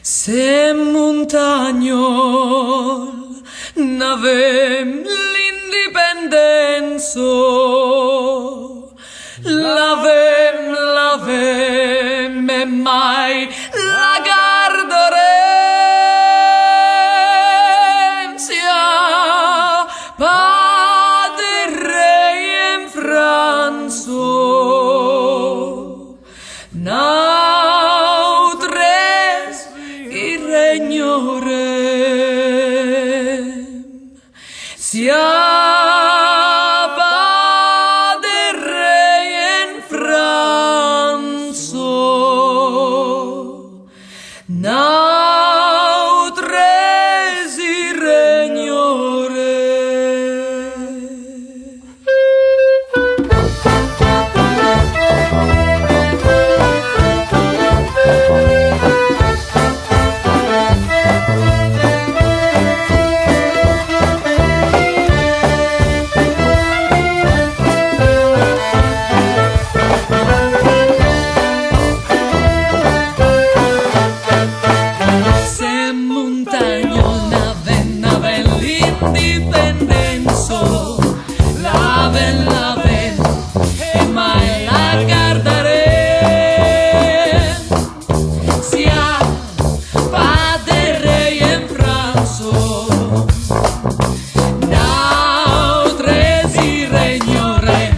Se montagnol n'avem l'indipendenza, l'avem e mai la guarderem, sia padre in Franzo. Nautres irregnorem, sia padre in Franzo. Nautres irregnorem. L'indipendenza, l'ave e mai la guarderem, sia padre in Franzo. Nautres irregnorem.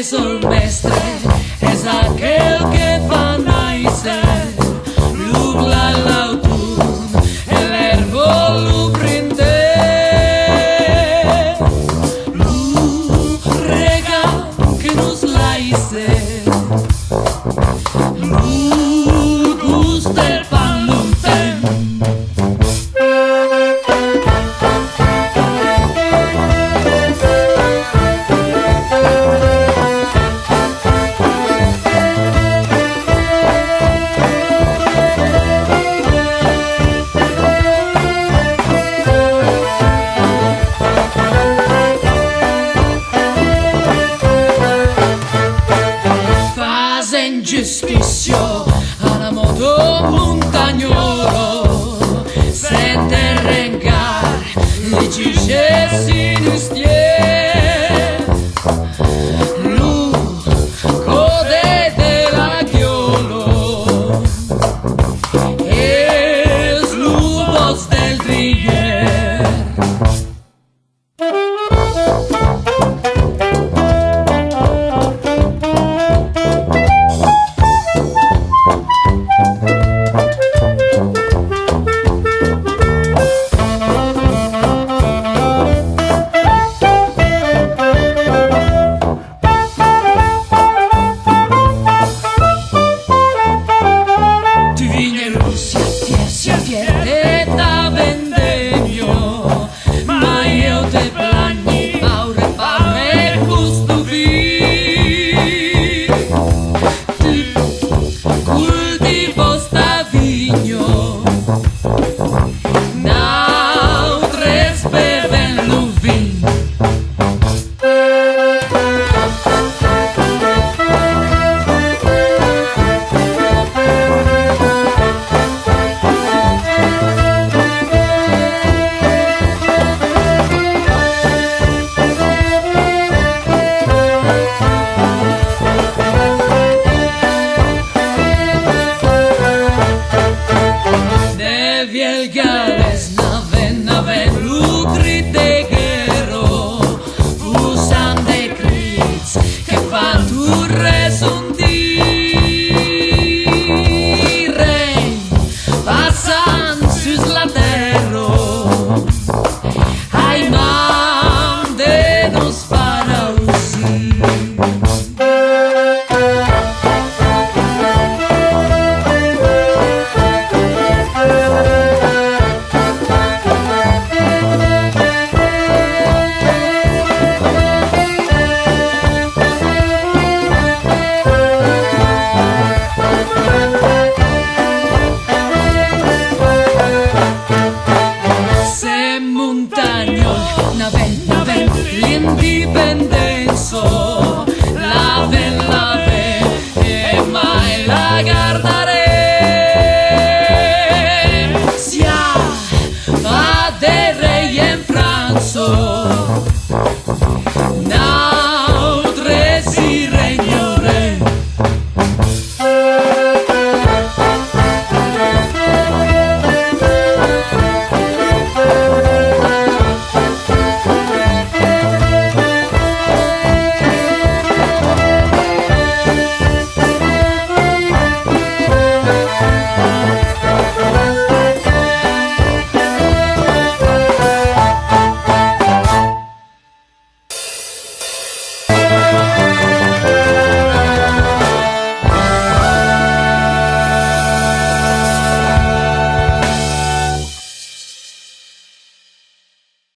Sol mestre és aquel que fa néixer l'ugla a l'autumn, l'herbol lo prender, lo rega que nos laisse, lo gust del pan l'untem. Giustizio alla modo montagnolo, sente rengar li cicessi nustier, lu code della ghiolo, e slubos del drier. Si avviene da vendemmio, ma montagnol, naven, l'indipendenza, laven, e mai la guardaré. Sia va de rei en Franzo.